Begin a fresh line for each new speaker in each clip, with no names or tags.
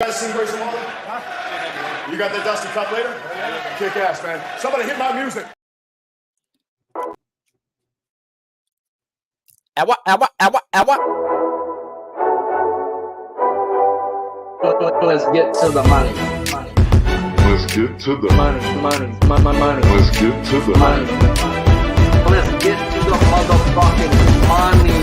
guys sing Grace and Water? Huh? You got that Dusty Cup later? Kick ass, man. Somebody hit my music.
Let's get to the money.
Let's get to the
money.
Let's get to the
money. Let's get to the motherfucking money.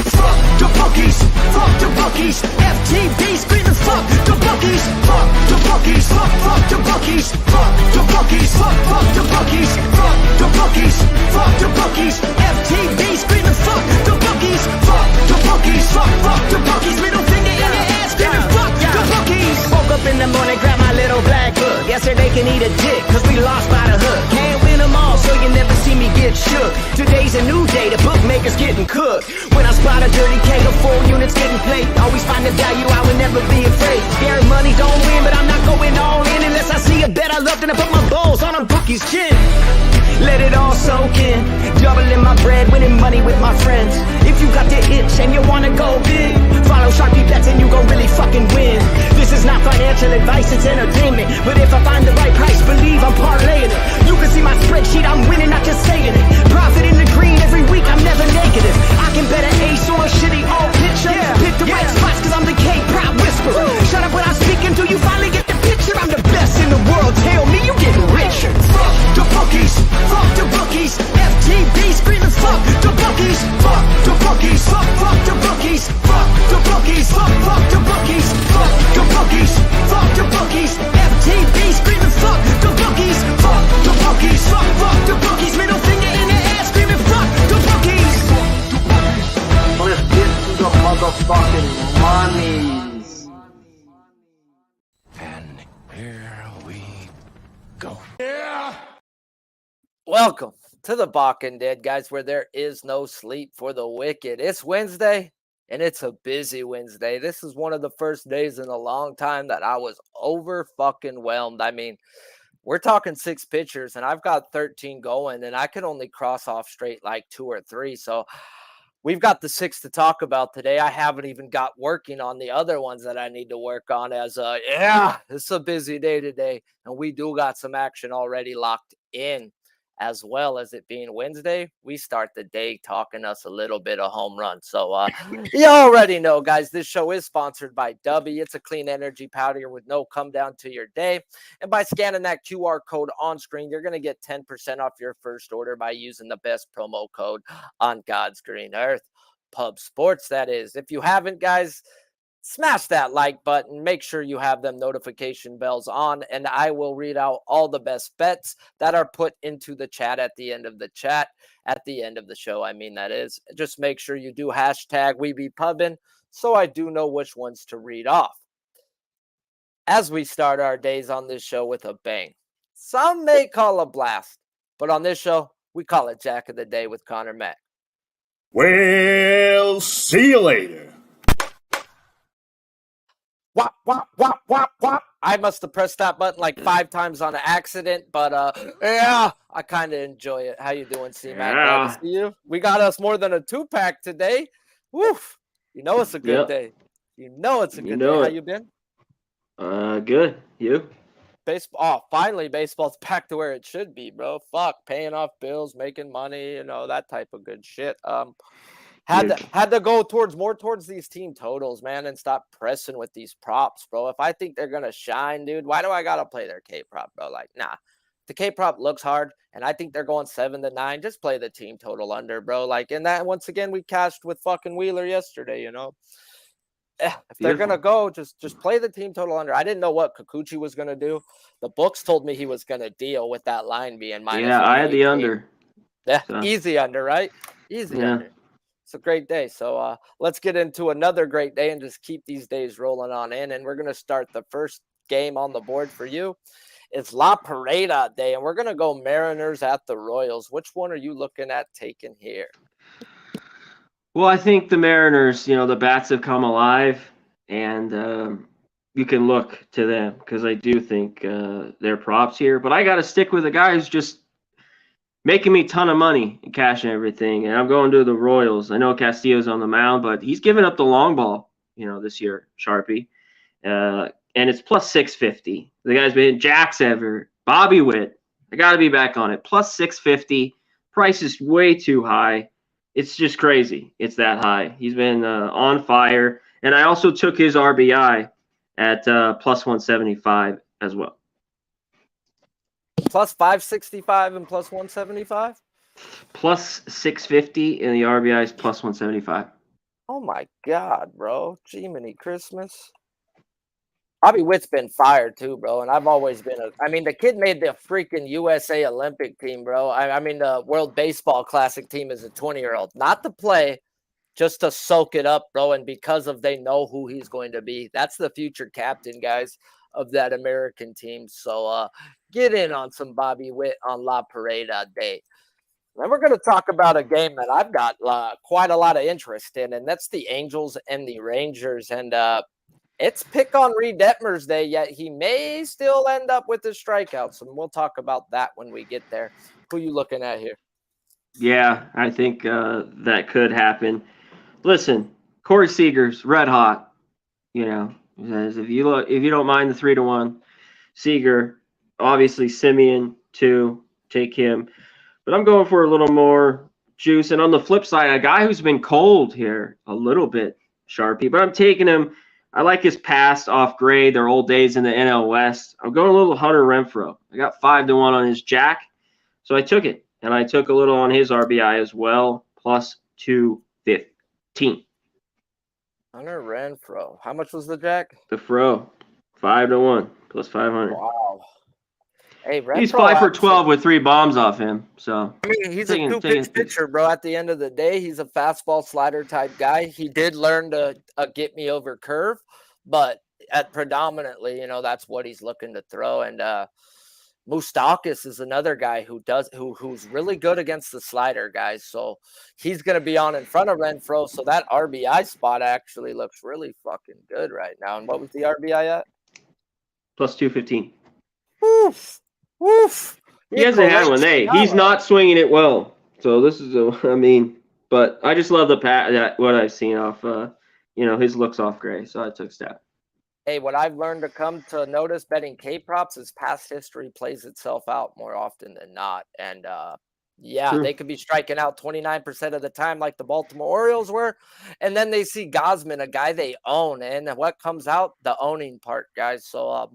Fuck the bookies, fuck the bookies. FTV screaming fuck the bookies, fuck the bookies, fuck the bookies, fuck the bookies, fuck the bookies, fuck the bookies, fuck the bookies. FTV screaming fuck the bookies, fuck the bookies, fuck the bookies. Middle finger in the air screaming fuck the bookies. Woke up in the morning, grab my little black book. Yesterday can eat a dick, cause we lost by the hook. Can't win them all, so you never see me get shook. Today's a new day, the bookmaker's getting cooked. When I spot a dirty keg of 4 units getting played, always find the value, I would never be afraid. Scary money don't win, but I'm not going all in unless I see a bet I love, then I put my balls on a bookie's chin. Let it all soak in, doubling my bread, winning money with my friends. If you got the itch and you wanna go big, follow Sharpie bets and you gon' really fucking win. This is not financial advice, it's entertainment. But if I find the right price, believe I'm parlaying it. You can see my spreadsheet, I'm winning, not just saying it. Profit in the green every week, I'm never negative. I can bet an ace or a shitty old picture. Pick the right spots cause I'm the K-Prop whisperer. Shut up when I speak until you finally get the picture. I'm the best in the world, tell me you getting richer. Fuck the bookies, fuck the bookies. FTV screaming fuck the bookies, fuck the bookies, fuck the bookies, fuck the bookies, fuck the bookies, fuck the bookies, fuck the bookies. FTV screaming fuck the bookies, fuck the bookies, fuck the bookies. Middle finger in the air screaming fuck the bookies.
Let's get to the motherfucking monies.
And here we go.
Yeah.
Welcome to the Balking Dead, guys, where there is no sleep for the wicked. It's Wednesday, and it's a busy Wednesday. This is one of the first days in a long time that I was over-fucking-whelmed. I mean, we're talking 6 pitchers, and I've got 13 going, and I can only cross off straight like 2 or 3. So we've got the 6 to talk about today. I haven't even got working on the other ones that I need to work on it's a busy day today, and we do got some action already locked in. As well as it being Wednesday, we start the day talking us a little bit of home run. So you already know, guys, this show is sponsored by W. It's a clean energy powder with no come down to your day. And by scanning that QR code on screen, you're going to get 10% off your first order by using the best promo code on God's green earth. Pub Sports, that is. If you haven't, guys, smash that like button. Make sure you have them notification bells on, and I will read out all the best bets that are put into the chat at the end of the show. I mean, that is. Just make sure you do hashtag We Be Pubbin', so I do know which ones to read off. As we start our days on this show with a bang. Some may call a blast, but on this show, we call it Jack of the Day with Connor Mack.
Well, see you later.
Wop, wop, wop, wop, wop. I must have pressed that button like 5 times on accident, but I kind of enjoy it. How you doing, C-Mac? Glad to see you. We got us more than a 2-pack today. Woof. You know it's a good day. You know it's a good day. How you been?
Good. You?
Baseball. Oh, finally, baseball's back to where it should be, bro. Fuck, paying off bills, making money, that type of good shit. Had to go more towards these team totals, man, and stop pressing with these props, bro. If I think they're gonna shine, dude, why do I gotta play their K prop, bro? Like, nah. The K prop looks hard, and I think they're going 7-9. Just play the team total under, bro. Like, and that once again we cashed with fucking Wheeler yesterday, If they're gonna go, just play the team total under. I didn't know what Kikuchi was gonna do. The books told me he was gonna deal with that line being minus.
Yeah, I had the under.
Yeah, so. Easy under, right? Easy under. It's a great day. So let's get into another great day and just keep these days rolling on in. And we're going to start the first game on the board for you. It's La Parada Day, and we're going to go Mariners at the Royals. Which one are you looking at taking here?
Well, I think the Mariners, the bats have come alive, and you can look to them because I do think they're props here. But I got to stick with the guy who's just making me a ton of money and cash and everything, and I'm going to the Royals. I know Castillo's on the mound, but he's giving up the long ball, this year, Sharpie. And and it's plus 650. The guy's been hitting jacks ever. Bobby Witt, I got to be back on it. Plus 650. Price is way too high. It's just crazy. It's that high. He's been on fire. And I also took his RBI at plus 175 as well.
Plus 565 and plus 175?
Plus 650, and the RBI is plus 175.
Oh my God, bro. Jiminy Christmas. Bobby Witt's been fired too, bro. And I've always been the kid made the freaking USA Olympic team, bro. I mean, the World Baseball Classic team as a 20-year-old. Not to play, just to soak it up, bro. And because of they know who he's going to be. That's the future captain, guys, of that American team. So get in on some Bobby Witt on La Parada Day. Then we're going to talk about a game that I've got quite a lot of interest in, and that's the Angels and the Rangers. And it's pick on Reid Detmers Day, yet he may still end up with the strikeouts, and we'll talk about that when we get there. Who you looking at here?
Yeah, I think that could happen. Listen, Corey Seager's red hot. You know, if you don't mind the 3-1, Seager, obviously Simeon 2, take him. But I'm going for a little more juice. And on the flip side, a guy who's been cold here a little bit, Sharpie, but I'm taking him. I like his past off grade, their old days in the NL West. I'm going a little Hunter Renfroe. I got 5-1 on his jack, so I took it. And I took a little on his RBI as well, plus 215.
Hunter Renfroe. How much was the jack?
The Fro, 5-1, plus 500.
Wow. Hey, Renfroe,
he's 5 for 12 with 3 bombs off him. So
I mean, he's a two-pitch pitcher, bro. At the end of the day, he's a fastball slider type guy. He did learn to get me over curve, but predominantly, that's what he's looking to throw. And Moustakas is another guy who's really good against the slider, guys. So he's going to be on in front of Renfroe. So that RBI spot actually looks really fucking good right now. And what was the RBI at?
Plus 215.
Woof. Woof.
He hasn't had one. Hey, he's not swinging it well. So this is but I just love what I've seen off, his looks off Gray. So I took Stat.
Hey, what I've learned to come to notice betting K-props is past history plays itself out more often than not. And
True.
They could be striking out 29% of the time like the Baltimore Orioles were. And then they see Gausman, a guy they own. And what comes out? The owning part, guys. So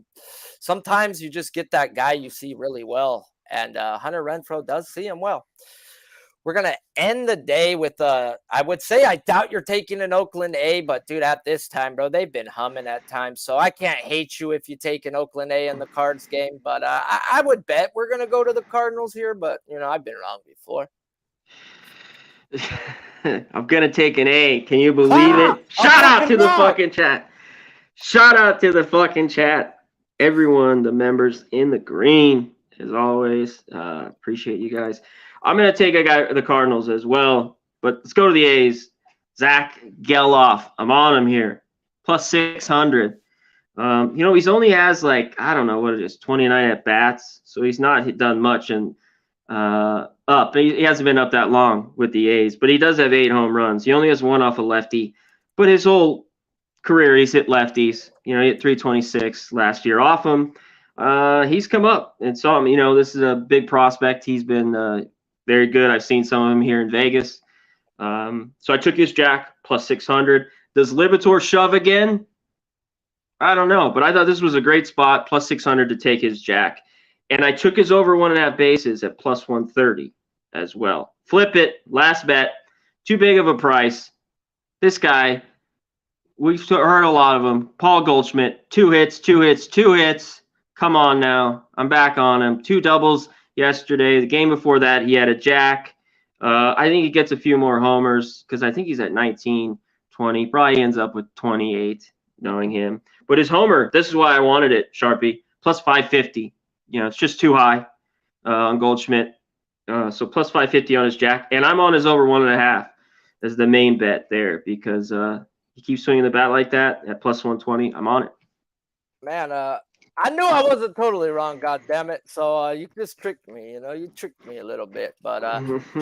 sometimes you just get that guy you see really well. And Hunter Renfroe does see him well. We're going to end the day with I would say I doubt you're taking an Oakland A, but dude, at this time, bro, they've been humming at times. So I can't hate you if you take an Oakland A in the Cards game, but I would bet we're going to go to the Cardinals here, but I've been wrong before.
I'm going to take an A. Can you believe it? Shout out to the fucking chat. Shout out to the fucking chat. Everyone, the members in the green, as always. Appreciate you guys. I'm going to take a guy, the Cardinals as well, but let's go to the A's. Zach Geloff. I'm on him here. Plus 600. He's only has 29 at bats, so he's not done much and up. He hasn't been up that long with the A's, but he does have 8 home runs. He only has 1 off a lefty, but his whole career he's hit lefties. He hit 326 last year off him. He's come up and saw him. This is a big prospect. He's been very good. I've seen some of him here in Vegas. So I took his jack plus 600. Does Libator shove again? I don't know, but I thought this was a great spot, plus 600 to take his jack. And I took his over 1.5 bases at plus 130 as well. Flip it. Last bet. Too big of a price. This guy, we've heard a lot of him. Paul Goldschmidt, 2 hits, 2 hits, 2 hits. Come on now. I'm back on him. 2 doubles yesterday. The game before that, he had a jack. I think he gets a few more homers because I think he's at 19, 20. Probably ends up with 28, knowing him. But his homer, this is why I wanted it, Sharpie, plus 550. It's just too high on Goldschmidt. So plus 550 on his jack. And I'm on his over 1.5 as the main bet there because he keeps swinging the bat like that at plus 120. I'm on it.
Man, I knew I wasn't totally wrong, God damn it. So you just tricked me, you tricked me a little bit. But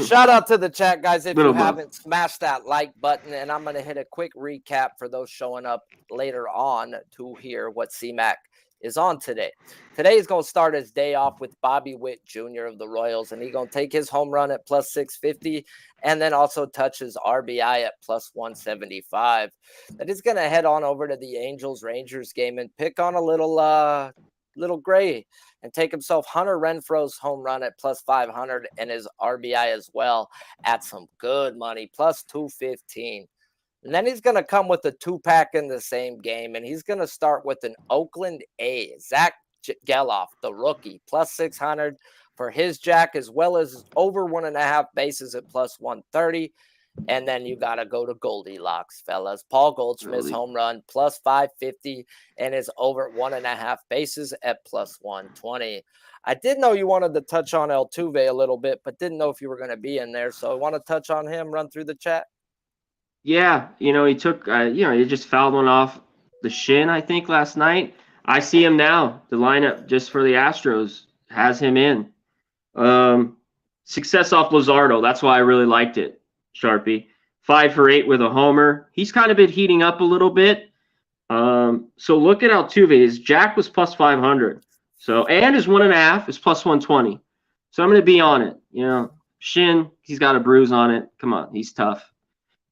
shout out to the chat, guys. If
Little
you
bit.
haven't, smash that like button, and I'm gonna hit a quick recap for those showing up later on to hear what CMAC is on today. Today is gonna start his day off with Bobby Witt Jr. of the Royals, and he's gonna take his home run at plus 650, and then also touch his RBI at plus 175. Then he's gonna head on over to the Angels Rangers game and pick on a little gray and take himself Hunter Renfroe's home run at plus 500 and his RBI as well at some good money, plus 215. And then he's going to come with a 2-pack in the same game, and he's going to start with an Oakland A, Zach Geloff, the rookie, plus 600 for his jack, as well as over 1.5 bases at plus 130. And then you got to go to Goldilocks, fellas. Paul Goldschmidt's home run plus 550 and is over 1.5 bases at plus 120. I did know you wanted to touch on Altuve a little bit, but didn't know if you were going to be in there. So I want to touch on him, run through the chat.
Yeah, he took, he just fouled one off the shin, I think, last night. I see him now. The lineup just for the Astros has him in. Success off Luzardo. That's why I really liked it, Sharpie. 5 for 8 with a homer. He's kind of been heating up a little bit. So look at Altuve. His jack was plus 500. So, and his 1.5 is plus 120. So I'm going to be on it. Shin, he's got a bruise on it. Come on, he's tough.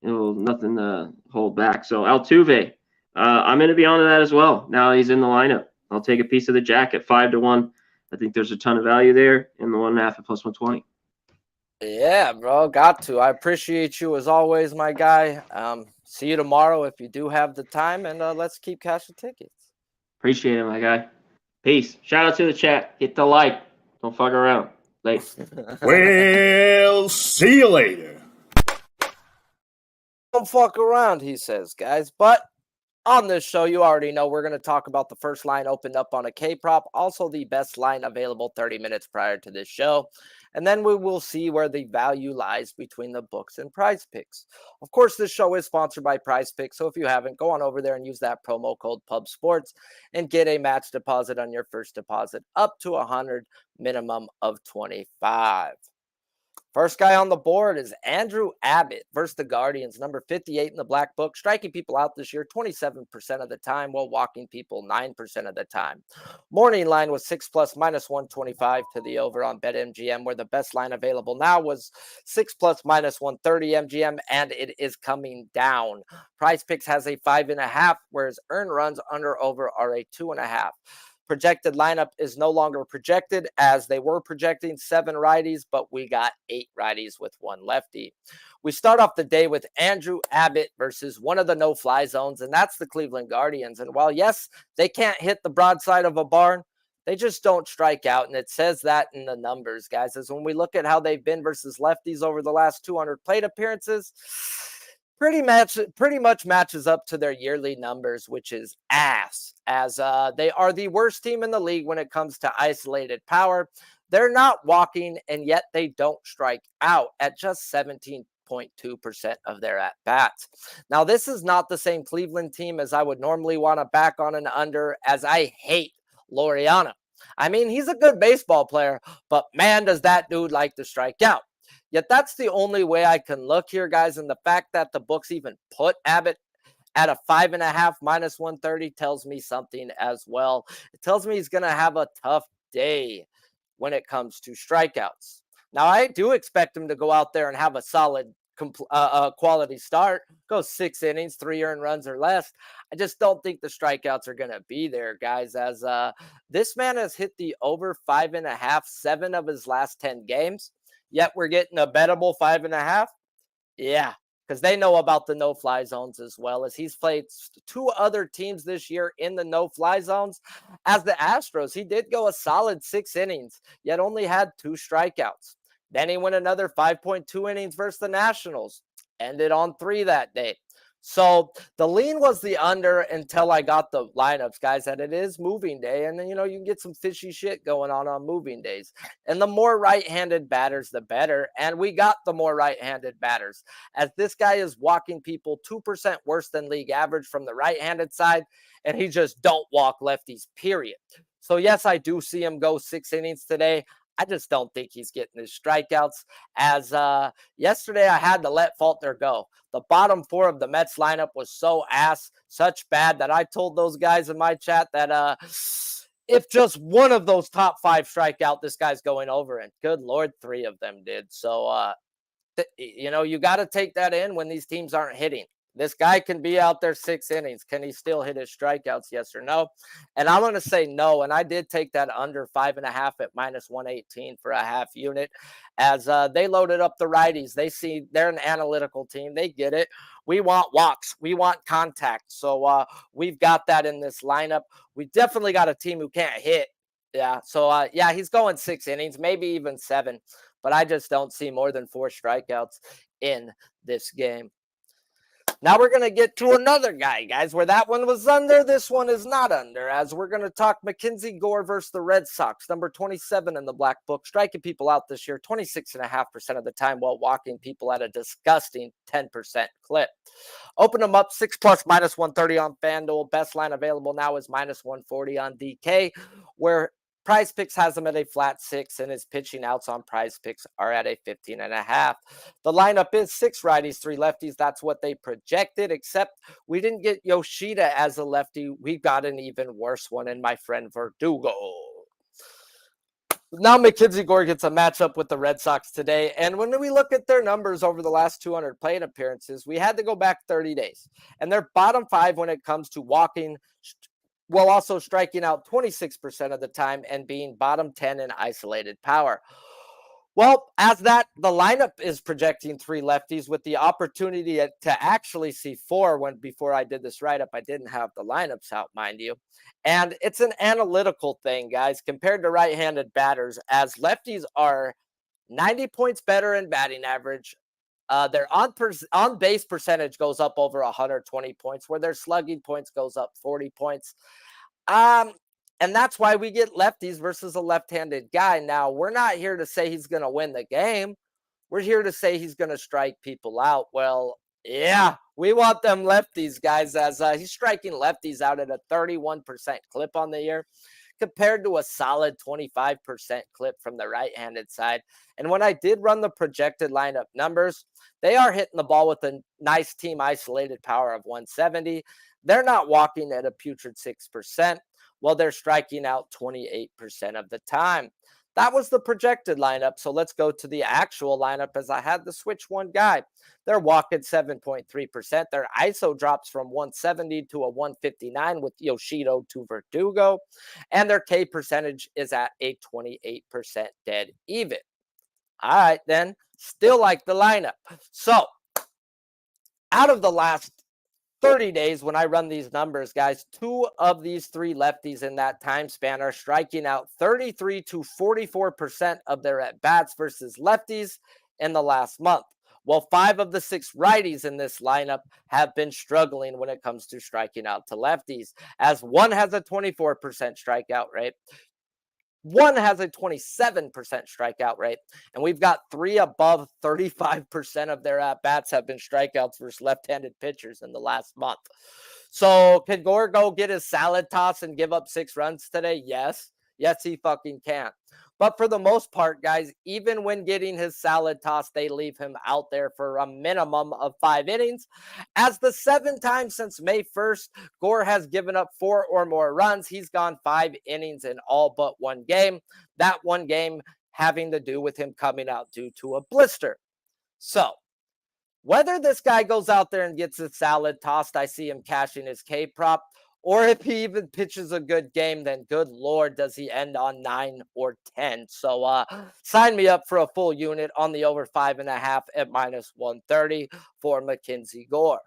Nothing to hold back. So Altuve, I'm going to be on to that as well. Now he's in the lineup. I'll take a piece of the jack at 5-1. I think there's a ton of value there in the 1.5 at plus 120.
Yeah, bro, got to. I appreciate you as always, my guy. See you tomorrow if you do have the time, and let's keep cashing tickets.
Appreciate it, my guy. Peace. Shout out to the chat. Hit the like. Don't fuck around. Late.
Well, see you later.
Don't fuck around, he says, guys. But on this show, you already know we're going to talk about the first line opened up on a K-prop, also the best line available 30 minutes prior to this show. And then we will see where the value lies between the books and PrizePicks. Of course, this show is sponsored by PrizePicks, so if you haven't, go on over there and use that promo code PUBSPORTS and get a match deposit on your first deposit up to 100, minimum of 25. First guy on the board is Andrew Abbott versus the Guardians, number 58 in the black book, striking people out this year 27% of the time while walking people 9% of the time. Morning line was 6+ minus 125 to the over on BetMGM, where the best line available now was 6+ minus 130 MGM, and it is coming down. PrizePicks has a 5.5, whereas earned runs under over are a 2.5. Projected lineup is no longer projected, as they were projecting 7 righties, but we got 8 righties with 1 lefty. We start off the day with Andrew Abbott versus one of the no-fly zones, and that's the Cleveland Guardians. And while, yes, they can't hit the broadside of a barn, they just don't strike out, and it says that in the numbers, guys. As when we look at how they've been versus lefties over the last 200 plate appearances, pretty much matches up to their yearly numbers, which is ass, as they are the worst team in the league when it comes to isolated power. They're not walking, and yet they don't strike out at just 17.2% of their at-bats. Now, this is not the same Cleveland team as I would normally want to back on an under, as I hate Laureano. I mean, he's a good baseball player, but man, does that dude like to strike out. Yet that's the only way I can look here, guys. And the fact that the books even put Abbott at a 5.5 minus 130 tells me something as well. It tells me he's going to have a tough day when it comes to strikeouts. Now, I do expect him to go out there and have a solid quality start, go 6 innings, 3 earned runs or less. I just don't think the strikeouts are going to be there, guys, as this man has hit the over 5.5, 7 of his last 10 games. Yet we're getting a bettable 5.5. Yeah, because they know about the no-fly zones as well, as he's played 2 other teams this year in the no-fly zones. As the Astros, he did go a solid 6 innings, yet only had 2 strikeouts. Then he went another 5.2 innings versus the Nationals, ended on 3 that day. So the lean was the under until I got the lineups, guys, that it is moving day. And then, you can get some fishy shit going on moving days. And the more right-handed batters, the better. And we got the more right-handed batters, as this guy is walking people 2% worse than league average from the right-handed side. And he just don't walk lefties, period. So yes, I do see him go 6 innings today. I just don't think he's getting his strikeouts, as yesterday I had to let Faulkner go. The bottom 4 of the Mets lineup was so such bad, that I told those guys in my chat that if just one of those top 5 strike out, this guy's going over. And good Lord, 3 of them did. So, you got to take that in when these teams aren't hitting. This guy can be out there 6 innings. Can he still hit his strikeouts? Yes or no? And I'm going to say no. And I did take that under 5.5 at -118 for a half unit, as they loaded up the righties. They see they're an analytical team. They get it. We want walks. We want contact. So we've got that in this lineup. We definitely got a team who can't hit. Yeah. So, yeah, he's going 6 innings, maybe even 7. But I just don't see more than 4 strikeouts in this game. Now we're going to get to another guy, guys, where that one was under. This one is not under, as we're going to talk Mackenzie Gore versus the Red Sox, number 27 in the black book, striking people out this year 26.5% of the time, while walking people at a disgusting 10% clip. Open them up 6+ -130 on FanDuel. Best line available now is -140 on DK, where PrizePicks has him at a flat 6, and his pitching outs on PrizePicks are at a 15.5. The lineup is 6 righties, 3 lefties. That's what they projected, except we didn't get Yoshida as a lefty. We got an even worse one in my friend Verdugo. Now Mackenzie Gore gets a matchup with the Red Sox today. And when we look at their numbers over the last 200 plate appearances, we had to go back 30 days. And they're bottom 5 when it comes to walking, while also striking out 26% of the time, and being bottom 10 in isolated power. Well, as the lineup is projecting 3 lefties with the opportunity to actually see 4. Before I did this write-up, I didn't have the lineups out, mind you. And it's an analytical thing, guys, compared to right-handed batters, as lefties are 90 points better in batting average. Their on-base percentage goes up over 120 points, where their slugging points goes up 40 points. And that's why we get lefties versus a left-handed guy. Now, we're not here to say he's going to win the game. We're here to say he's going to strike people out. Well, yeah, we want them lefties, guys, as he's striking lefties out at a 31% clip on the year, compared to a solid 25% clip from the right-handed side. And when I did run the projected lineup numbers, they are hitting the ball with a nice team isolated power of 170. They're not walking at a putrid 6%, while they're striking out 28% of the time. That was the projected lineup. So let's go to the actual lineup, as I had to switch one guy. They're walking 7.3%. Their ISO drops from 170 to a 159 with Yoshida to Verdugo. And their K percentage is at a 28% dead even. All right, then. Still like the lineup. So out of the last 30 days, when I run these numbers, guys, 2 of these 3 lefties in that time span are striking out 33 to 44% of their at-bats versus lefties in the last month. Well, 5 of the 6 righties in this lineup have been struggling when it comes to striking out to lefties, as one has a 24% strikeout rate. One has a 27% strikeout rate, and we've got 3 above 35% of their at-bats have been strikeouts versus left-handed pitchers in the last month. So can Gore go get his salad toss and give up 6 runs today? Yes. Yes, he fucking can. But for the most part, guys, even when getting his salad toss, they leave him out there for a minimum of 5 innings. As the 7 times since May 1st, Gore has given up 4 or more runs. He's gone 5 innings in all but 1 game. That 1 game having to do with him coming out due to a blister. So whether this guy goes out there and gets his salad tossed, I see him cashing his K prop. Or if he even pitches a good game, then good Lord, does he end on 9 or 10. So sign me up for a full unit on the over 5.5 at -130 for Mackenzie Gore.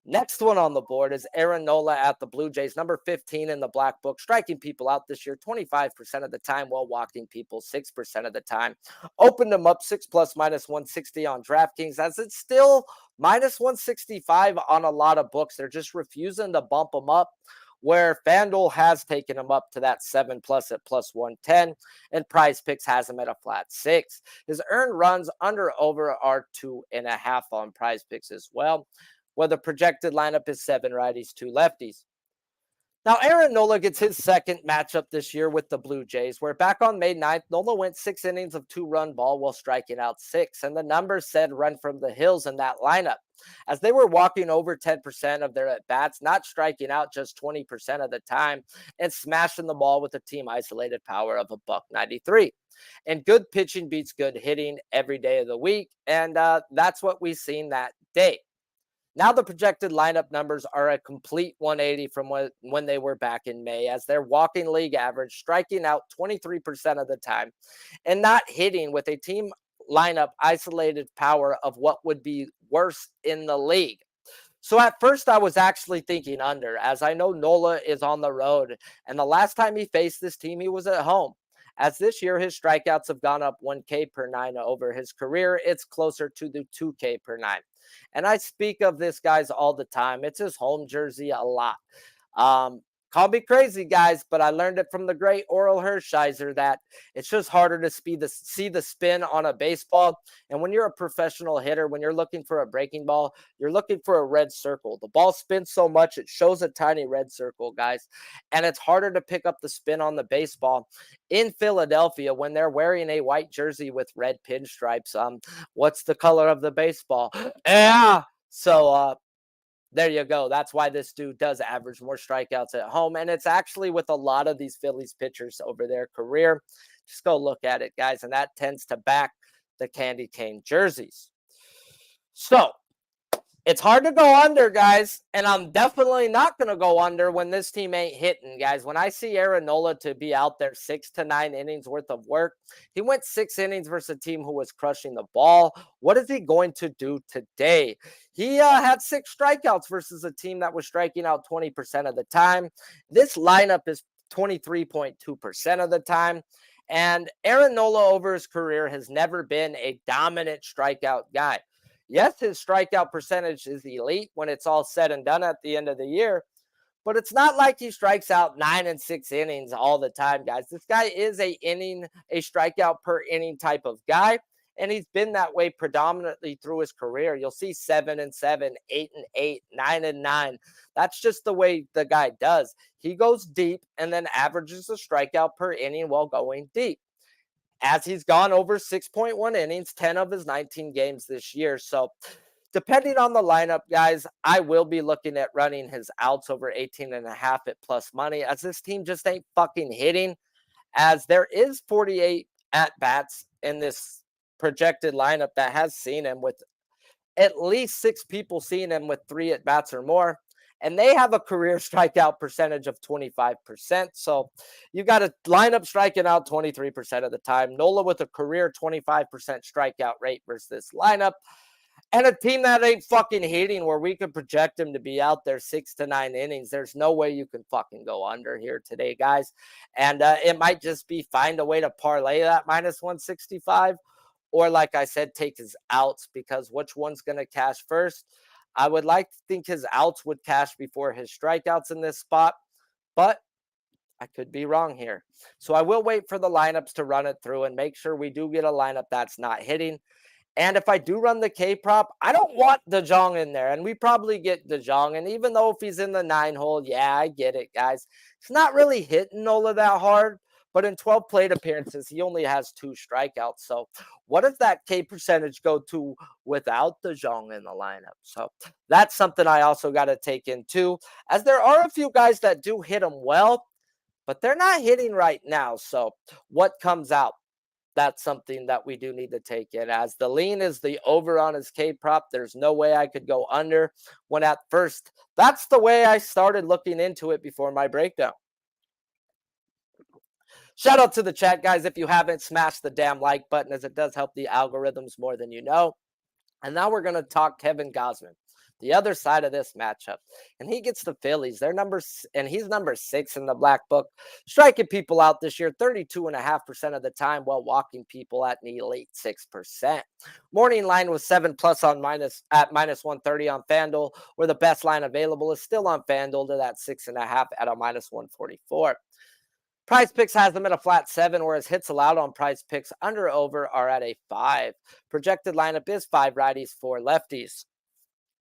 Next one on the board is Aaron Nola at the Blue Jays, number 15 in the black book, striking people out this year 25% of the time while walking people 6% of the time. Opened them up 6+ -160 on DraftKings, as it's still -165 on a lot of books. They're just refusing to bump them up, where FanDuel has taken him up to that 7+ at +110, and PrizePicks has him at a flat 6. His earned runs under over are 2.5 on PrizePicks as well, where the projected lineup is 7 righties, 2 lefties. Now, Aaron Nola gets his second matchup this year with the Blue Jays, where back on May 9th, Nola went 6 innings of 2-run ball while striking out 6, and the numbers said run from the hills in that lineup, as they were walking over 10% of their at-bats, not striking out just 20% of the time, and smashing the ball with a team isolated power of $193. And good pitching beats good hitting every day of the week, and that's what we've seen that day. Now the projected lineup numbers are a complete 180 from when they were back in May, as they're walking league average, striking out 23% of the time, and not hitting with a team lineup isolated power of what would be worse in the league. So at first I was actually thinking under, as I know Nola is on the road, and the last time he faced this team, he was at home. As this year, his strikeouts have gone up 1K per 9 over his career. It's closer to the 2K per 9. And I speak of this guys all the time. It's his home jersey a lot. Call me crazy, guys, but I learned it from the great Oral Hershiser that it's just harder to see the spin on a baseball. And when you're a professional hitter, when you're looking for a breaking ball, you're looking for a red circle. The ball spins so much, it shows a tiny red circle, guys. And it's harder to pick up the spin on the baseball in Philadelphia when they're wearing a white jersey with red pinstripes. What's the color of the baseball? Yeah. So, there you go. That's why this dude does average more strikeouts at home. And it's actually with a lot of these Phillies pitchers over their career. Just go look at it, guys. And that tends to back the candy cane jerseys. So it's hard to go under, guys. And I'm definitely not going to go under when this team ain't hitting, guys. When I see Aaron Nola to be out there 6 to 9 innings worth of work, he went 6 innings versus a team who was crushing the ball. What is he going to do today? He had 6 strikeouts versus a team that was striking out 20% of the time. This lineup is 23.2% of the time. And Aaron Nola over his career has never been a dominant strikeout guy. Yes, his strikeout percentage is elite when it's all said and done at the end of the year, but it's not like he strikes out 9 and 6 innings all the time, guys. This guy is a strikeout per inning type of guy, and he's been that way predominantly through his career. You'll see 7 and 7, 8 and 8, 9 and 9. That's just the way the guy does. He goes deep and then averages a strikeout per inning while going deep, as he's gone over 6.1 innings, 10 of his 19 games this year. So depending on the lineup, guys, I will be looking at running his outs over 18.5 at plus money, as this team just ain't fucking hitting, as there is 48 at-bats in this projected lineup that has seen him, with at least 6 people seeing him with 3 at-bats or more. And they have a career strikeout percentage of 25%. So you got a lineup striking out 23% of the time. Nola with a career 25% strikeout rate versus this lineup. And a team that ain't fucking hitting, where we could project him to be out there 6 to 9 innings. There's no way you can fucking go under here today, guys. And it might just be find a way to parlay that -165. Or like I said, take his outs, because which one's going to cash first? I would like to think his outs would cash before his strikeouts in this spot, but I could be wrong here. So I will wait for the lineups to run it through and make sure we do get a lineup that's not hitting. And if I do run the K prop, I don't want DeJong in there. And we probably get DeJong. And even though if he's in the 9 hole, yeah, I get it, guys. It's not really hitting Nola that hard. But in 12 plate appearances, he only has 2 strikeouts. So what does that K percentage go to without DeJong in the lineup? So that's something I also got to take in too, as there are a few guys that do hit them well, but they're not hitting right now. So what comes out? That's something that we do need to take in, as the lean is the over on his K prop. There's no way I could go under, when at first that's the way I started looking into it before my breakdown. Shout out to the chat, guys. If you haven't, smash the damn like button, as it does help the algorithms more than you know. And now we're going to talk Kevin Gausman. the other side of this matchup, and he gets the Phillies. He's number 6 in the black book, striking people out this year 32.5% of the time, while walking people at an elite 6%. Morning line was 7+ at -130 on FanDuel, where the best line available is still on FanDuel to that 6.5 at a -144. PrizePicks has them at a flat 7, whereas hits allowed on PrizePicks under/over are at a 5. Projected lineup is 5 righties, 4 lefties.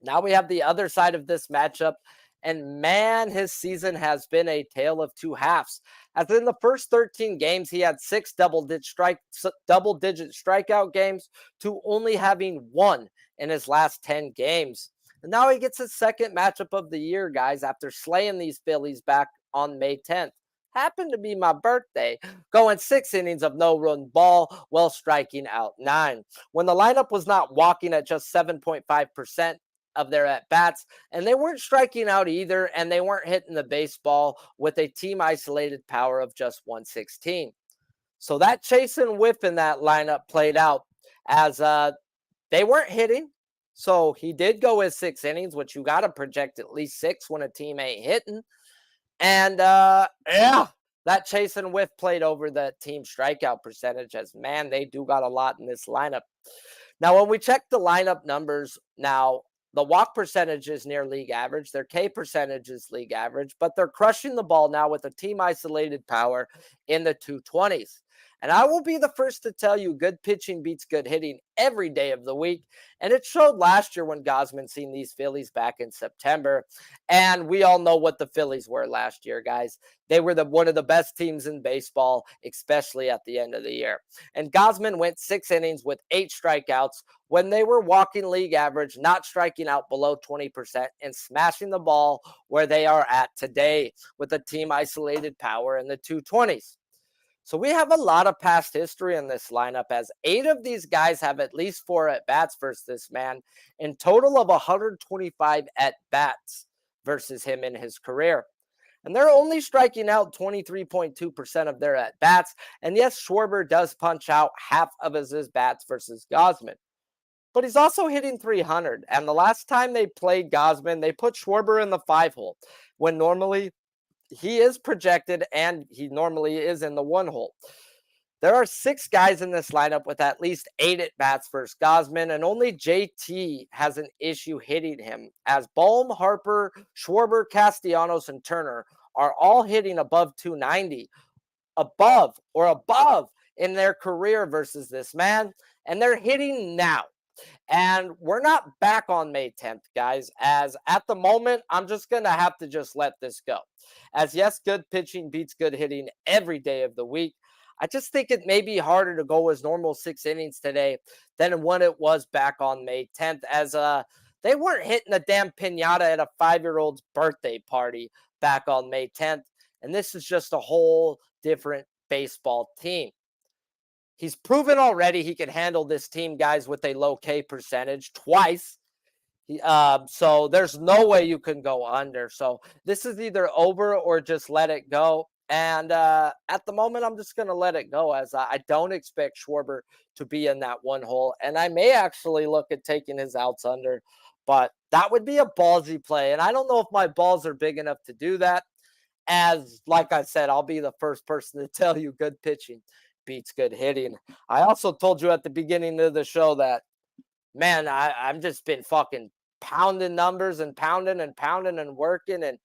Now we have the other side of this matchup, and man, his season has been a tale of two halves. As in the first 13 games, he had 6 double-digit strikeout games to only having 1 in his last 10 games. And now he gets his second matchup of the year, guys, after slaying these Phillies back on May 10th. Happened to be my birthday, going 6 innings of no-run ball while striking out 9. When the lineup was not walking at just 7.5% of their at-bats, and they weren't striking out either, and they weren't hitting the baseball with a team-isolated power of just 116. So that chase and whiff in that lineup played out as they weren't hitting. So he did go his 6 innings, which you got to project at least 6 when a team ain't hitting. And, that chase and whiff played over the team strikeout percentage, as, man, they do got a lot in this lineup. Now, when we check the lineup numbers, now, the walk percentage is near league average. Their K percentage is league average, but they're crushing the ball now with a team-isolated power in the 220s. And I will be the first to tell you, good pitching beats good hitting every day of the week. And it showed last year when Gausman seen these Phillies back in September. And we all know what the Phillies were last year, guys. They were one of the best teams in baseball, especially at the end of the year. And Gausman went 6 innings with 8 strikeouts when they were walking league average, not striking out below 20%, and smashing the ball where they are at today with a team-isolated power in the 220s. So we have a lot of past history in this lineup, as 8 of these guys have at least 4 at-bats versus this man, in total of 125 at-bats versus him in his career. And they're only striking out 23.2% of their at-bats. And yes, Schwarber does punch out half of his bats versus Gausman. But he's also hitting 300. And the last time they played Gausman, they put Schwarber in the 5-hole, when normally he is projected, and he normally is in the 1-hole. There are 6 guys in this lineup with at least 8 at-bats versus Gausman, and only JT has an issue hitting him, as Bohm, Harper, Schwarber, Castellanos, and Turner are all hitting above 290, above in their career versus this man, and they're hitting now. And we're not back on May 10th, guys, as at the moment, I'm just going to have to just let this go. As yes, good pitching beats good hitting every day of the week. I just think it may be harder to go as normal 6 innings today than when it was back on May 10th, as they weren't hitting a damn piñata at a 5-year-old's birthday party back on May 10th. And this is just a whole different baseball team. He's proven already he can handle this team, guys, with a low K percentage twice. So there's no way you can go under. So this is either over or just let it go. And at the moment, I'm just going to let it go, as I don't expect Schwarber to be in that 1-hole. And I may actually look at taking his outs under, but that would be a ballsy play. And I don't know if my balls are big enough to do that, as, like I said, I'll be the first person to tell you good pitching beats good hitting. I also told you at the beginning of the show that, man, I've just been fucking pounding numbers and pounding and working, and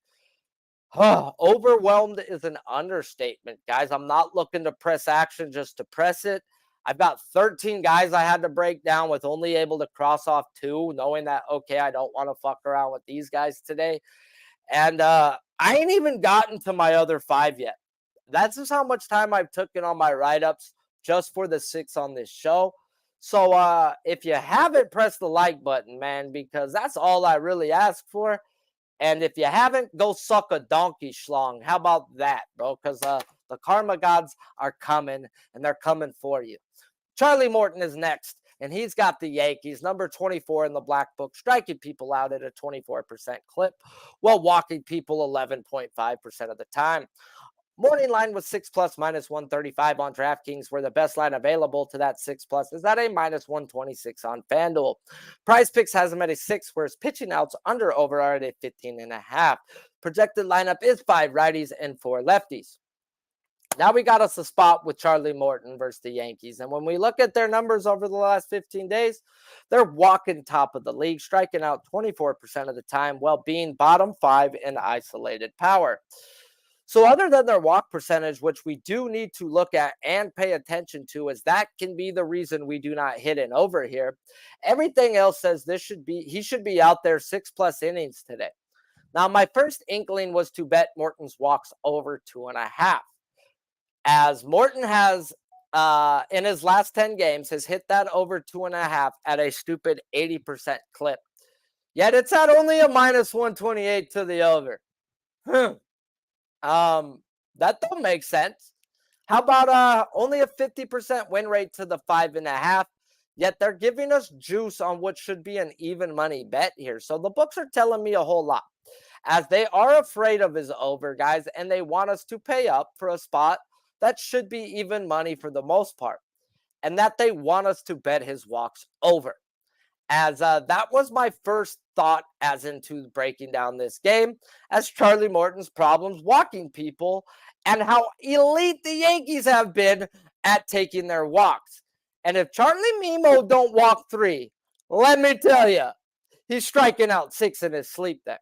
overwhelmed is an understatement, guys. I'm not looking to press action just to press it. I've got 13 guys I had to break down, with only able to cross off 2, knowing that, okay, I don't want to fuck around with these guys today. And I ain't even gotten to my other 5 yet. That's just how much time I've taken on my write-ups just for the 6 on this show. So if you haven't, pressed the like button, man, because that's all I really ask for. And if you haven't, go suck a donkey schlong. How about that, bro? Because the karma gods are coming, and they're coming for you. Charlie Morton is next, and he's got the Yankees, number 24 in the black book, striking people out at a 24% clip while walking people 11.5% of the time. Morning line was 6 plus minus 135 on DraftKings, where the best line available to that 6 plus is at a minus 126 on FanDuel. PrizePicks has them at a 6, whereas pitching outs under over are at a 15.5. Projected lineup is 5 righties and 4 lefties. Now we got us a spot with Charlie Morton versus the Yankees. And when we look at their numbers over the last 15 days, they're walking top of the league, striking out 24% of the time while being bottom 5 in isolated power. So other than their walk percentage, which we do need to look at and pay attention to, as that can be the reason we do not hit an over here, everything else says he should be out there 6+ innings today. Now, my first inkling was to bet Morton's walks over 2.5. As Morton has, in his last 10 games, has hit that over 2.5 at a stupid 80% clip. Yet it's at only a minus 128 to the over. That don't make sense. How about only a 50% win rate to the 5.5? Yet they're giving us juice on what should be an even money bet here. So the books are telling me a whole lot, as they are afraid of his over, guys, and they want us to pay up for a spot that should be even money for the most part, and that they want us to bet his walks over. As that was my first thought as into breaking down this game, as Charlie Morton's problems walking people and how elite the Yankees have been at taking their walks. And if Charlie Mimo don't walk 3, let me tell you, he's striking out 6 in his sleep there.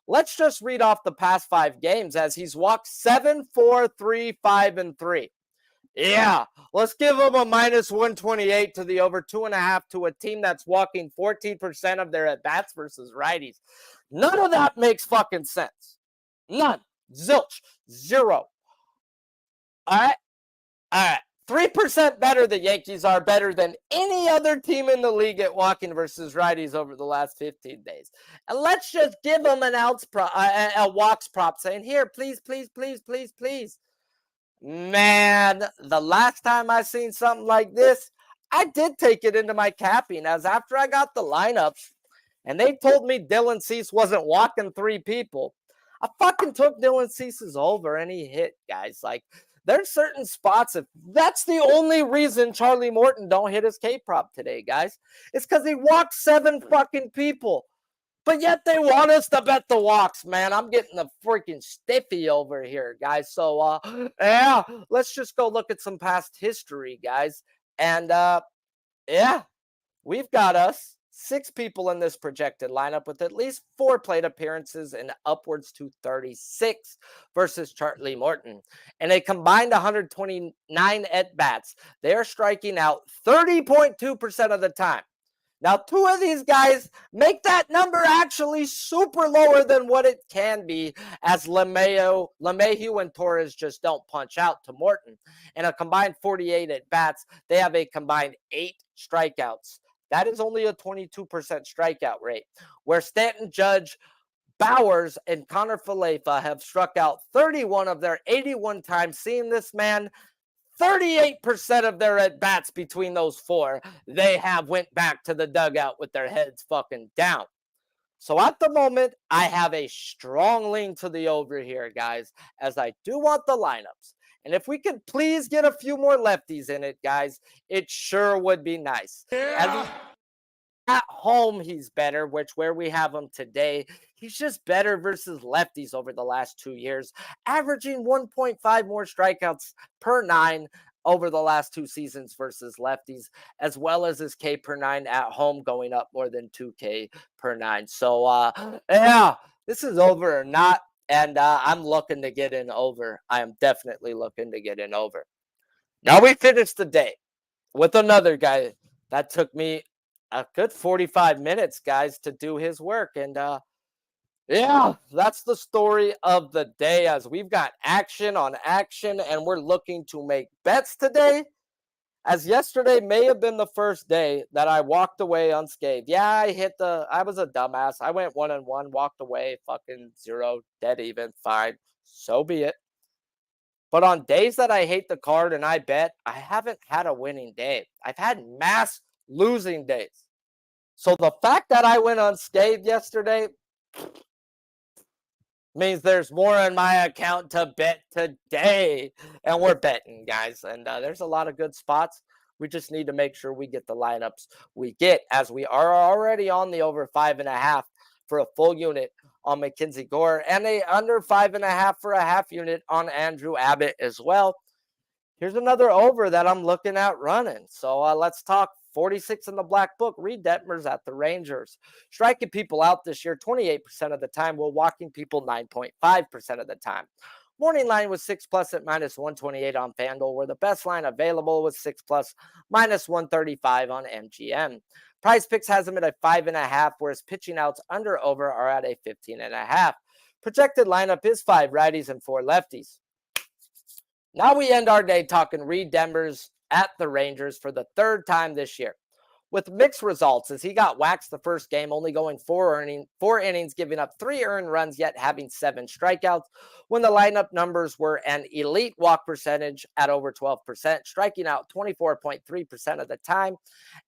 Let's just read off the past 5 games, as he's walked 7, 4, 3, 5, and 3. Yeah, let's give him a minus 128 to the over 2.5 to a team that's walking 14% of their at-bats versus righties. None of that makes fucking sense. None. Zilch. Zero. All right. 3% better the Yankees are, better than any other team in the league at walking versus righties over the last 15 days. And let's just give them an a walks prop, saying, here, please, please, please, please, please. Man, the last time I seen something like this, I did take it into my capping, as after I got the lineups and they told me Dylan Cease wasn't walking 3 people, I fucking took Dylan Cease's over and he hit, guys. Like, there's certain spots, if that's the only reason Charlie Morton don't hit his K prop today, guys, it's because he walked 7 fucking people. But yet they want us to bet the walks, man. I'm getting the freaking stiffy over here, guys. So, yeah, let's just go look at some past history, guys. And, yeah, we've got us 6 people in this projected lineup with at least 4 plate appearances and upwards to 36 versus Charlie Morton. And a combined 129 at-bats. They are striking out 30.2% of the time. Now, 2 of these guys make that number actually super lower than what it can be, as LeMahieu and Torres just don't punch out to Morton. In a combined 48 at-bats, they have a combined 8 strikeouts. That is only a 22% strikeout rate, where Stanton, Judge, Bowers, and Connor Falefa have struck out 31 of their 81 times seeing this man. 38% of their at-bats between those 4, they have went back to the dugout with their heads fucking down. So at the moment, I have a strong lean to the over here, guys, as I do want the lineups. And if we could please get a few more lefties in it, guys, it sure would be nice. Yeah. At home, he's better, where we have him today, he's just better versus lefties over the last 2 years, averaging 1.5 more strikeouts per 9 over the last 2 seasons versus lefties, as well as his K per 9 at home going up more than 2K per 9. So, yeah, this is over or not, and I'm looking to get in over. I am definitely looking to get in over. Now we finish the day with another guy that took me a good 45 minutes, guys, to do his work. And yeah, that's the story of the day, as we've got action on action, and we're looking to make bets today, as yesterday may have been the first day that I walked away unscathed. Yeah, I was a dumbass. I went 1-1, walked away, fucking 0, dead even, fine. So be it. But on days that I hate the card and I bet, I haven't had a winning day. I've had mass losing days. So the fact that I went unscathed yesterday, means there's more in my account to bet today. And we're betting, guys. And there's a lot of good spots. We just need to make sure we get the lineups we get, as we are already on the over 5.5 for a full unit on Mackenzie Gore and a under 5.5 for a half unit on Andrew Abbott as well. Here's another over that I'm looking at running. So let's talk 46 in the black book. Reid Detmers at the Rangers. Striking people out this year 28% of the time, while walking people 9.5% of the time. Morning line was 6+ at -128 on FanDuel, where the best line available was 6+ -135 on MGM. PrizePicks has him at a 5.5, whereas pitching outs under over are at a 15.5. Projected lineup is 5 righties and 4 lefties. Now we end our day talking Reid Detmers at the Rangers for the 3rd time this year, with mixed results, as he got waxed the first game, only going 4 innings, giving up 3 earned runs, yet having 7 strikeouts, when the lineup numbers were an elite walk percentage at over 12%, striking out 24.3% of the time,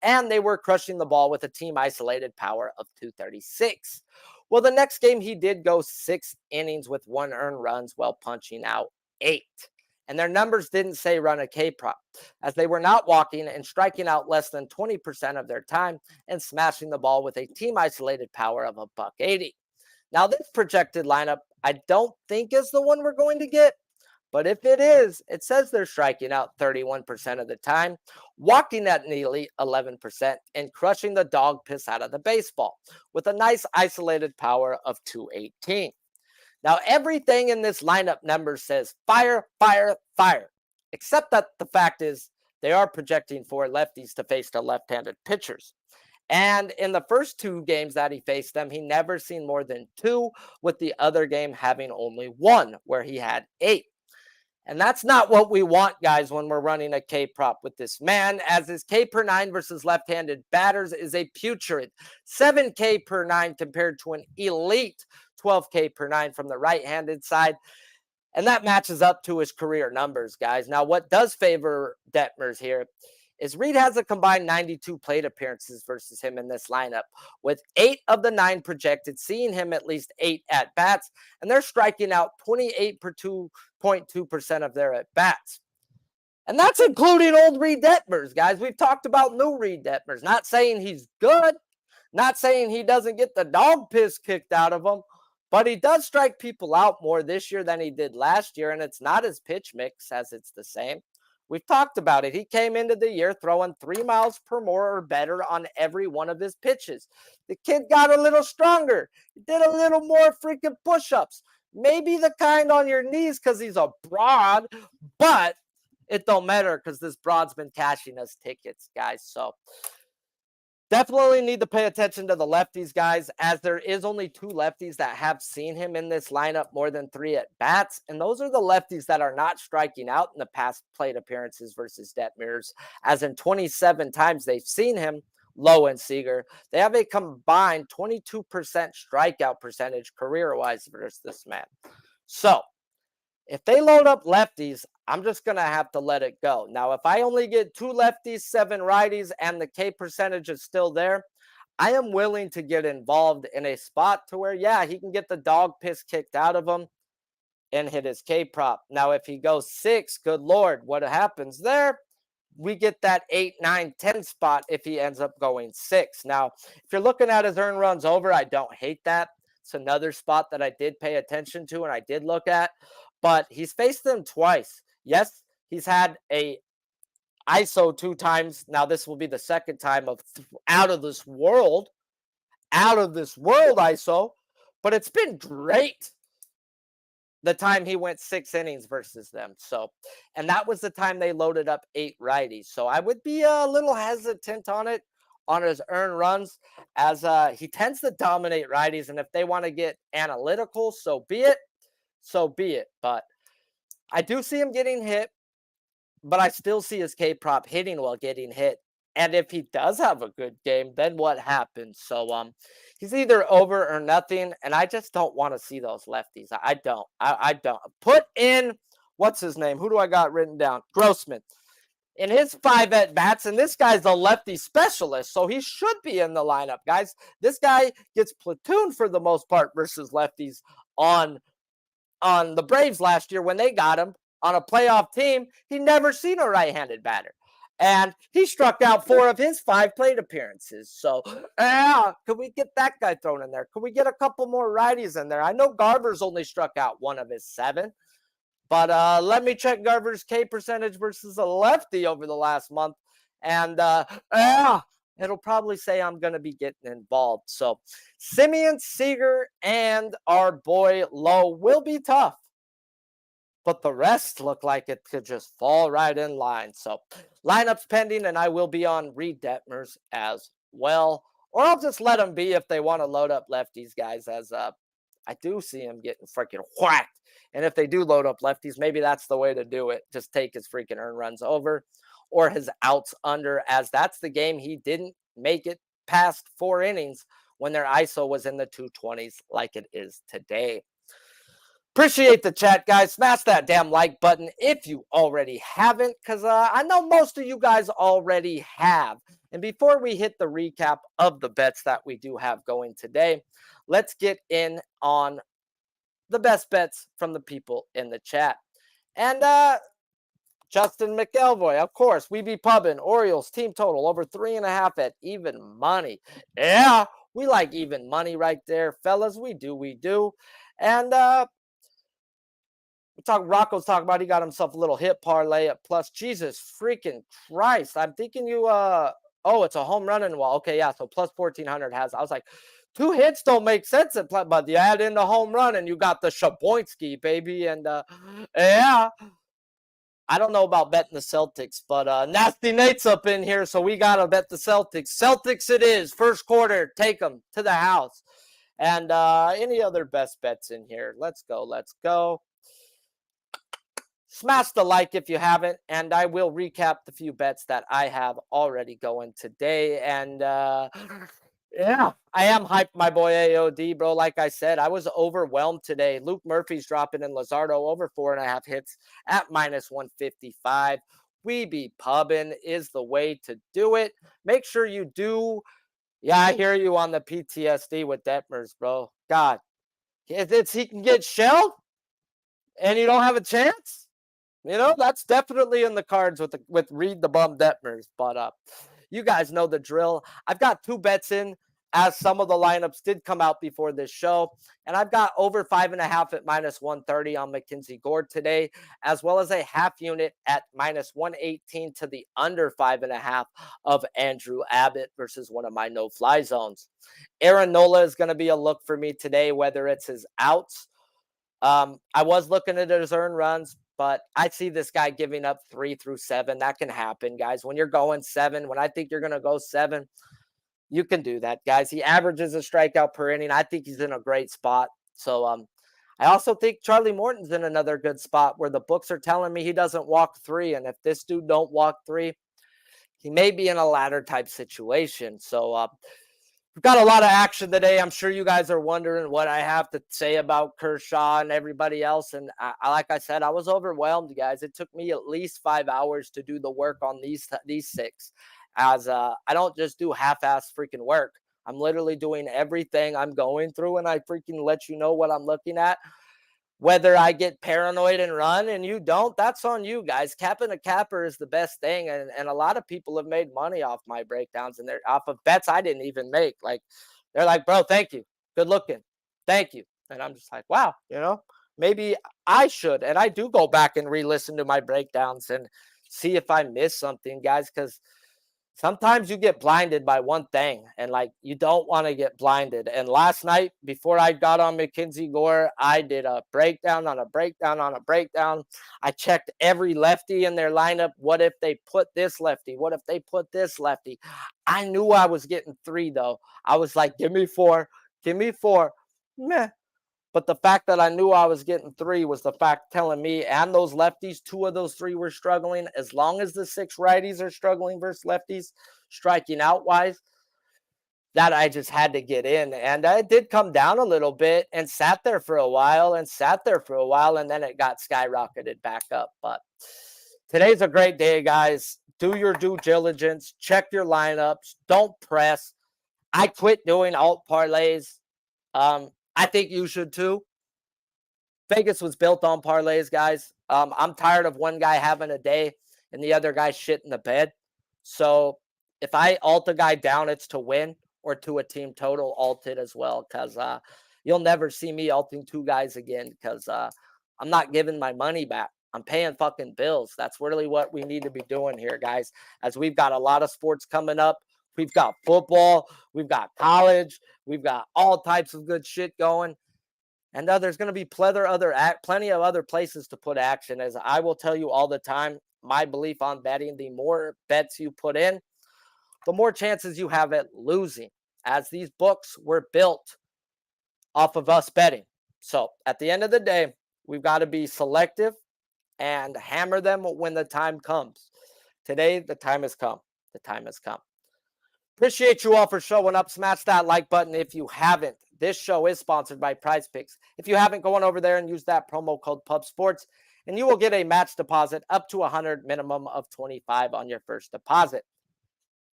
and they were crushing the ball with a team isolated power of 236. Well, the next game he did go 6 innings with 1 earned runs while punching out 8. And their numbers didn't say run a K-prop, as they were not walking and striking out less than 20% of their time and smashing the ball with a team isolated power of $180. Now, this projected lineup, I don't think is the one we're going to get, but if it is, it says they're striking out 31% of the time, walking at an elite 11%, and crushing the dog piss out of the baseball with a nice isolated power of 218. Now, everything in this lineup number says fire, fire, fire, except that the fact is they are projecting 4 lefties to face the left-handed pitchers. And in the first 2 games that he faced them, he never seen more than 2, with the other game having only 1, where he had 8. And that's not what we want, guys, when we're running a K-prop with this man, as his K per 9 versus left-handed batters is a putrid 7K per 9 compared to an elite 12K per 9 from the right-handed side. And that matches up to his career numbers, guys. Now, what does favor Detmers here is Reid has a combined 92 plate appearances versus him in this lineup, with 8 of the 9 projected seeing him at least 8 at-bats, and they're striking out 28.2% of their at-bats. And that's including old Reid Detmers, guys. We've talked about new Reid Detmers. Not saying he's good, not saying he doesn't get the dog piss kicked out of him, but he does strike people out more this year than he did last year, and it's not his pitch mix, as it's the same. We've talked about it. He came into the year throwing 3 miles per more or better on every one of his pitches. The kid got a little stronger. He did a little more freaking push-ups. Maybe the kind on your knees because he's a broad, but it don't matter because this broad's been cashing us tickets, guys. So definitely need to pay attention to the lefties, guys, as there is only 2 lefties that have seen him in this lineup more than 3 at-bats, and those are the lefties that are not striking out in the past plate appearances versus Detmers, as in 27 times they've seen him, Lowe and Seager. They have a combined 22% strikeout percentage career-wise versus this man. So if they load up lefties, I'm just going to have to let it go. Now, if I only get 2 lefties, 7 righties, and the K percentage is still there, I am willing to get involved in a spot to where, yeah, he can get the dog piss kicked out of him and hit his K prop. Now, if he goes 6, good Lord, what happens there? We get that 8, 9, 10 spot if he ends up going 6. Now, if you're looking at his earned runs over, I don't hate that. It's another spot that I did pay attention to and I did look at. But he's faced them twice. Yes, he's had a ISO 2 times. Now, this will be the second time of out of this world ISO. But it's been great the time he went 6 innings versus them. So, and that was the time they loaded up 8 righties. So I would be a little hesitant on it, on his earned runs, as he tends to dominate righties. And if they want to get analytical, so be it. But I do see him getting hit, but I still see his K prop hitting while getting hit. And if he does have a good game, then what happens? So he's either over or nothing, and I just don't want to see those lefties. I don't. Put in, what's his name? Who do I got written down? Gausman. In his 5 at-bats, and this guy's a lefty specialist, so he should be in the lineup, guys. This guy gets platooned for the most part versus lefties on on the Braves last year when they got him on a playoff team. He'd never seen a right-handed batter. And he struck out 4 of his 5 plate appearances. So, yeah, could we get that guy thrown in there? Could we get a couple more righties in there? I know Garver's only struck out 1 of his 7. But let me check Garver's K percentage versus a lefty over the last month. And, yeah, it'll probably say I'm going to be getting involved. So, Simeon, Seager, and our boy Lowe will be tough. But the rest look like it could just fall right in line. So, lineups pending, and I will be on Reid Detmers as well. Or I'll just let them be if they want to load up lefties, guys, as I do see him getting freaking whacked. And if they do load up lefties, maybe that's the way to do it. Just take his freaking earned runs over or his outs under, as that's the game he didn't make it past 4 innings when their ISO was in the 220s like it is today. Appreciate the chat, guys. Smash that damn like button if you already haven't, because I know most of you guys already have. And before we hit the recap of the bets that we do have going today, let's get in on the best bets from the people in the chat. And Justin McElvoy, of course, we be pubbing Orioles team total over 3.5 at even money. Yeah, we like even money right there, fellas. We do. And Rocco's talking about he got himself a little hit parlay at plus. Jesus freaking Christ. I'm thinking you oh, it's a home run and wall. Okay, yeah, so plus 1,400 has. I was like, 2 hits don't make sense, but you add in the home run and you got the Shaboinski, baby. And yeah, I don't know about betting the Celtics, but Nasty Nate's up in here, so we got to bet the Celtics. Celtics it is. First quarter, take them to the house. And any other best bets in here? Let's go. Smash the like if you haven't, and I will recap the few bets that I have already going today. And yeah, I am hyped, my boy AOD, bro. Like I said, I was overwhelmed today. Luke Murphy's dropping in Luzardo over 4.5 hits at minus 155. We be pubbing is the way to do it. Make sure you do. Yeah, I hear you on the PTSD with Detmers, bro. God, he can get shelled and you don't have a chance. You know, that's definitely in the cards with Reid the Bum Detmers. But you guys know the drill. I've got 2 bets in, as some of the lineups did come out before this show. And I've got over 5.5 at minus 130 on Mackenzie Gore today, as well as a half unit at minus 118 to the under 5.5 of Andrew Abbott versus one of my no-fly zones. Aaron Nola is going to be a look for me today, whether it's his outs. I was looking at his earned runs, but I see this guy giving up 3 through 7. That can happen, guys. When you're going 7, when I think you're going to go 7, you can do that, guys. He averages a strikeout per inning. I think he's in a great spot. So I also think Charlie Morton's in another good spot where the books are telling me he doesn't walk 3. And if this dude don't walk 3, he may be in a ladder type situation. So we've got a lot of action today. I'm sure you guys are wondering what I have to say about Kershaw and everybody else. And like I said, I was overwhelmed, guys. It took me at least 5 hours to do the work on these 6, as I don't just do half-ass freaking work. I'm literally doing everything I'm going through, and I freaking let you know what I'm looking at. Whether I get paranoid and run and you don't, that's on you, guys. Capping a capper is the best thing. And a lot of people have made money off my breakdowns, and they're off of bets I didn't even make. Like, they're like, bro, thank you. Good looking. Thank you. And I'm just like, wow, maybe I should. And I do go back and re-listen to my breakdowns and see if I miss something, guys, because sometimes you get blinded by one thing, and like you don't want to get blinded. And last night, before I got on Mackenzie Gore, I did a breakdown on a breakdown on a breakdown. I checked every lefty in their lineup. What if they put this lefty? What if they put this lefty? I knew I was getting 3, though. I was like, give me 4. Give me 4. Meh. But the fact that I knew I was getting 3 was the fact telling me, and those lefties, 2 of those 3 were struggling. As long as the 6 righties are struggling versus lefties, striking out wise, that I just had to get in. And I did come down a little bit and sat there for a while, and then it got skyrocketed back up. But today's a great day, guys. Do your due diligence. Check your lineups. Don't press. I quit doing alt parlays. I think you should too. Vegas was built on parlays, guys. I'm tired of one guy having a day and the other guy shit in the bed. So if I alt a guy down, it's to win, or to a team total, alt it as well, because you'll never see me alting two guys again, because I'm not giving my money back. I'm paying fucking bills. That's really what we need to be doing here, guys, as we've got a lot of sports coming up. We've got football, we've got college, we've got all types of good shit going. And there's going to be plenty of other places to put action. As I will tell you all the time, my belief on betting, the more bets you put in, the more chances you have at losing, as these books were built off of us betting. So at the end of the day, we've got to be selective and hammer them when the time comes. Today, the time has come. The time has come. Appreciate you all for showing up. Smash that like button if you haven't. This show is sponsored by PrizePicks. If you haven't, go on over there and use that promo code PubSports, and you will get a match deposit up to $100, minimum of $25 on your first deposit.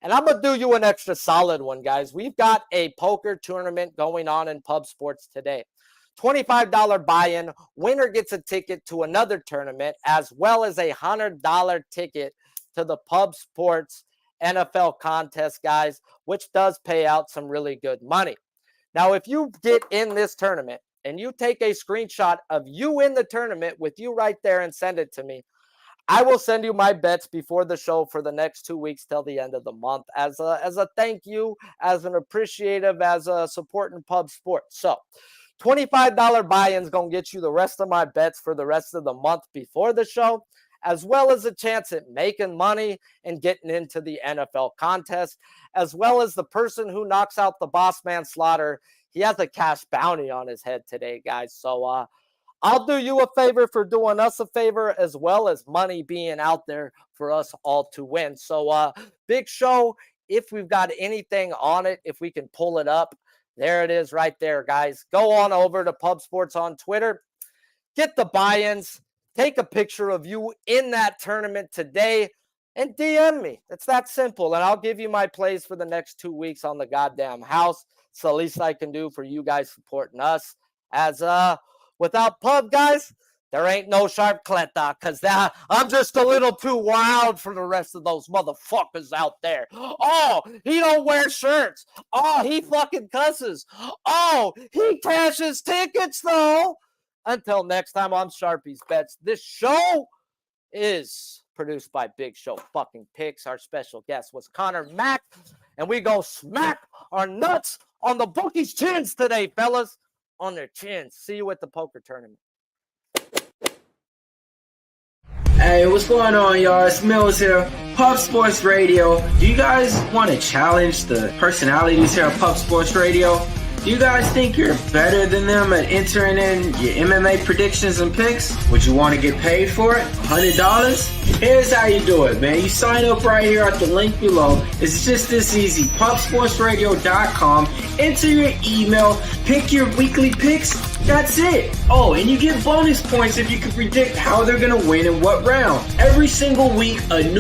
And I'm going to do you an extra solid one, guys. We've got a poker tournament going on in Pub Sports today. $25 buy-in. Winner gets a ticket to another tournament, as well as a $100 ticket to the Pub Sports NFL contest, guys, which does pay out some really good money. Now, if you get in this tournament and you take a screenshot of you in the tournament with you right there and send it to me, I will send you my bets before the show for the next 2 weeks till the end of the month as a thank you, as an appreciative, as a supporting Pub Sports. So $25 buy-in is going to get you the rest of my bets for the rest of the month before the show, as well as a chance at making money and getting into the NFL contest, as well as the person who knocks out the boss man Slaughter. He has a cash bounty on his head today, guys. So I'll do you a favor for doing us a favor, as well as money being out there for us all to win. So big show. If we've got anything on it, if we can pull it up, there it is right there, guys. Go on over to Pub Sports on Twitter. Get the buy-ins. Take a picture of you in that tournament today and DM me. It's that simple. And I'll give you my plays for the next 2 weeks on the goddamn house. It's the least I can do for you guys supporting us. As without Pub, guys, there ain't no sharp Cleta, because I'm just a little too wild for the rest of those motherfuckers out there. Oh, he don't wear shirts. Oh, he fucking cusses. Oh, he cashes tickets, though. Until next time, I'm Sharpie's Bets. This show is produced by Big Show fucking Picks. Our special guest was Connor Mack, and we go smack our nuts on the bookies' chins today, fellas. On their chins. See you at the poker tournament.
Hey, what's going on, y'all? It's Mills here, Pub Sports Radio. Do you guys want to challenge the personalities here at Pub Sports Radio? Do you guys think you're better than them at entering in your MMA predictions and picks? Would you want to get paid for it? $100? Here's how you do it, man. You sign up right here at the link below. It's just this easy. PubSportsRadio.com. Enter your email. Pick your weekly picks. That's it. Oh, and you get bonus points if you can predict how they're going to win in what round. Every single week, a new